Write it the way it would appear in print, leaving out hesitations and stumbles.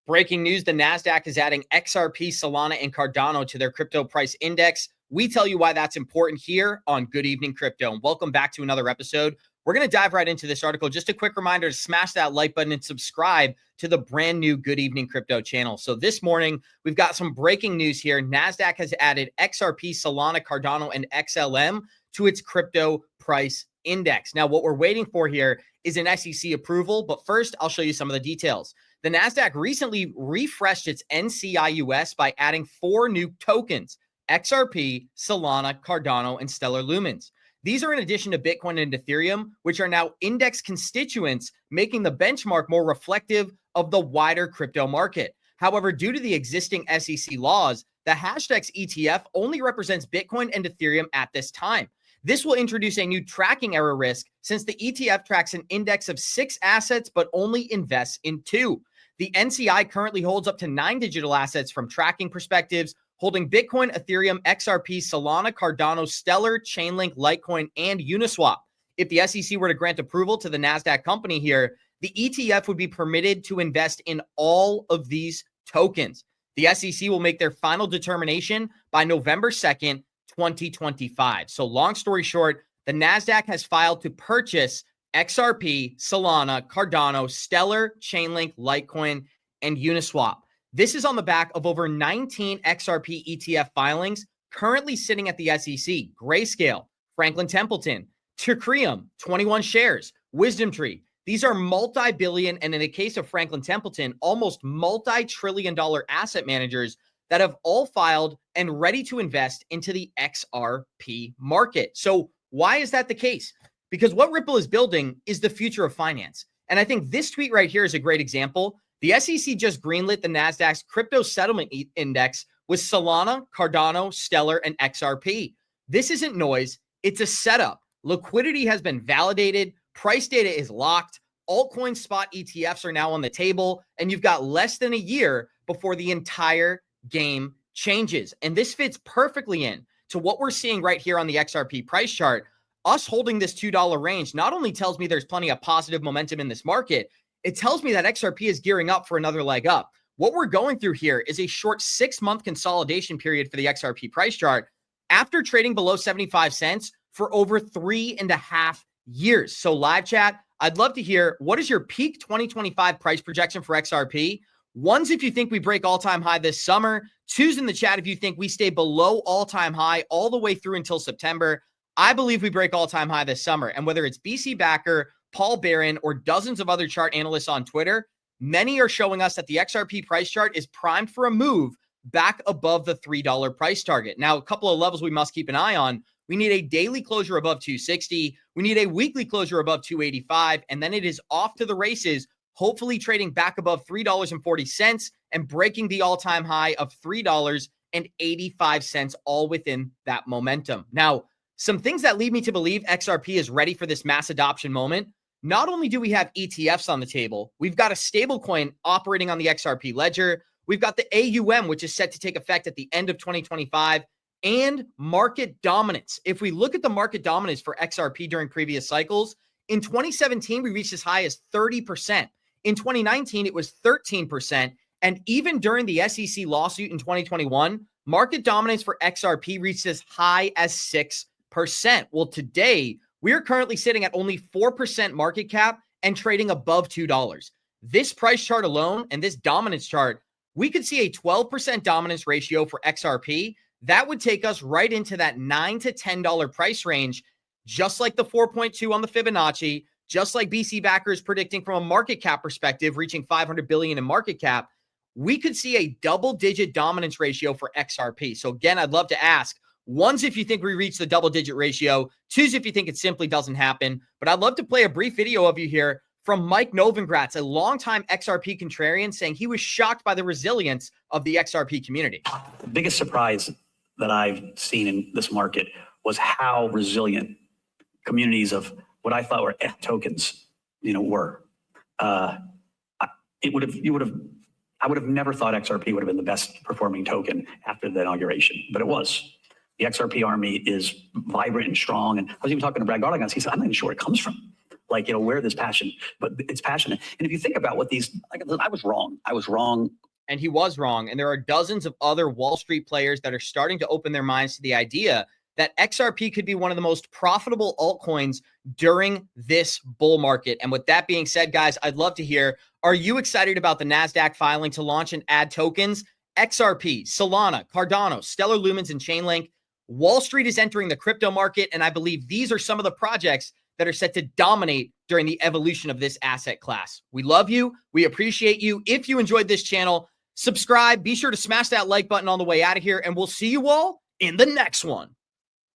Breaking news, the NASDAQ is adding XRP, Solana, and Cardano to their crypto price index. We tell you why that's important here on Good Evening Crypto. And welcome back to another episode. We're going to dive right into this article. Just a quick reminder to smash that like button and subscribe to the brand new Good Evening Crypto channel. So this morning, we've got some breaking news here. NASDAQ has added XRP, Solana, Cardano, and XLM to its crypto price index. Now, what we're waiting for here is an SEC approval. But first, I'll show you some of the details. The NASDAQ recently refreshed its NCIUS by adding 4 new tokens: XRP, Solana, Cardano, and Stellar Lumens. These are in addition to Bitcoin and Ethereum, which are now index constituents, making the benchmark more reflective of the wider crypto market. However, due to the existing SEC laws, the Hashdex ETF only represents Bitcoin and Ethereum at this time. This will introduce a new tracking error risk since the ETF tracks an index of 6 assets but only invests in 2. The NCI currently holds up to 9 digital assets from tracking perspectives, holding Bitcoin, Ethereum, XRP, Solana, Cardano, Stellar, Chainlink, Litecoin, and Uniswap. If the SEC were to grant approval to the NASDAQ company here, the ETF would be permitted to invest in all of these tokens. The SEC will make their final determination by November 2nd, 2025. So long story short, the NASDAQ has filed to purchase XRP, Solana, Cardano, Stellar, Chainlink, Litecoin, and Uniswap. This is on the back of over 19 XRP ETF filings currently sitting at the SEC. Grayscale, Franklin Templeton, Teucrium, 21 shares, Wisdom Tree. These are multi-billion, and in the case of Franklin Templeton, almost multi-trillion-dollar asset managers that have all filed and ready to invest into the XRP market. So why is that the case? Because what Ripple is building is the future of finance. And I think this tweet right here is a great example. The SEC just greenlit the NASDAQ's crypto settlement index with Solana, Cardano, Stellar, and XRP. This isn't noise. It's a setup. Liquidity has been validated. Price data is locked. Altcoin spot ETFs are now on the table. And you've got less than a year before the entire game changes. And this fits perfectly in to what we're seeing right here on the XRP price chart. Us holding this $2 range not only tells me there's plenty of positive momentum in this market, it tells me that XRP is gearing up for another leg up. What we're going through here is a short 6-month consolidation period for the XRP price chart after trading below 75 cents for over 3.5 years. So live chat, I'd love to hear, what is your peak 2025 price projection for XRP? 1s if you think we break all-time high this summer. 2s in the chat if you think we stay below all-time high all the way through until September. I believe we break all-time high this summer. And whether it's BC Backer, Paul Barron, or dozens of other chart analysts on Twitter, many are showing us that the XRP price chart is primed for a move back above the $3 price target. Now, a couple of levels we must keep an eye on. We need a daily closure above 260. We need a weekly closure above 285. And then it is off to the races, hopefully trading back above $3.40 and breaking the all-time high of $3.85, all within that momentum. Now, some things that lead me to believe XRP is ready for this mass adoption moment. Not only do we have ETFs on the table, we've got a stablecoin operating on the XRP ledger. We've got the AUM, which is set to take effect at the end of 2025, and market dominance. If we look at the market dominance for XRP during previous cycles, in 2017, we reached as high as 30%. In 2019, it was 13%. And even during the SEC lawsuit in 2021, market dominance for XRP reached as high as 6%. Well, today, we are currently sitting at only 4% market cap and trading above $2. This price chart alone and this dominance chart, we could see a 12% dominance ratio for XRP. That would take us right into that $9 to $10 price range, just like the 4.2 on the Fibonacci, just like BC Backer is predicting from a market cap perspective, reaching $500 billion in market cap. We could see a double-digit dominance ratio for XRP. So again, I'd love to ask, 1s if you think we reach the double-digit ratio, 2s if you think it simply doesn't happen. But I'd love to play a brief video of you here from Mike Novogratz, a longtime XRP contrarian, saying he was shocked by the resilience of the XRP community. The biggest surprise that I've seen in this market was how resilient communities of what I thought were F tokens, were. I would have never thought XRP would have been the best performing token after the inauguration, but it was. The XRP army is vibrant and strong. And I was even talking to Brad Garligan. He said, I'm not even sure where it comes from. like, where this passion, but it's passionate. And if you think about what these, like, I was wrong. And he was wrong. And there are dozens of other Wall Street players that are starting to open their minds to the idea that XRP could be one of the most profitable altcoins during this bull market. And with that being said, guys, I'd love to hear, are you excited about the NASDAQ filing to launch and add tokens? XRP, Solana, Cardano, Stellar Lumens, and Chainlink. Wall Street is entering the crypto market, and I believe these are some of the projects that are set to dominate during the evolution of this asset class. We love you. We appreciate you. If you enjoyed this channel, subscribe. Be sure to smash that like button on the way out of here, and we'll see you all in the next one.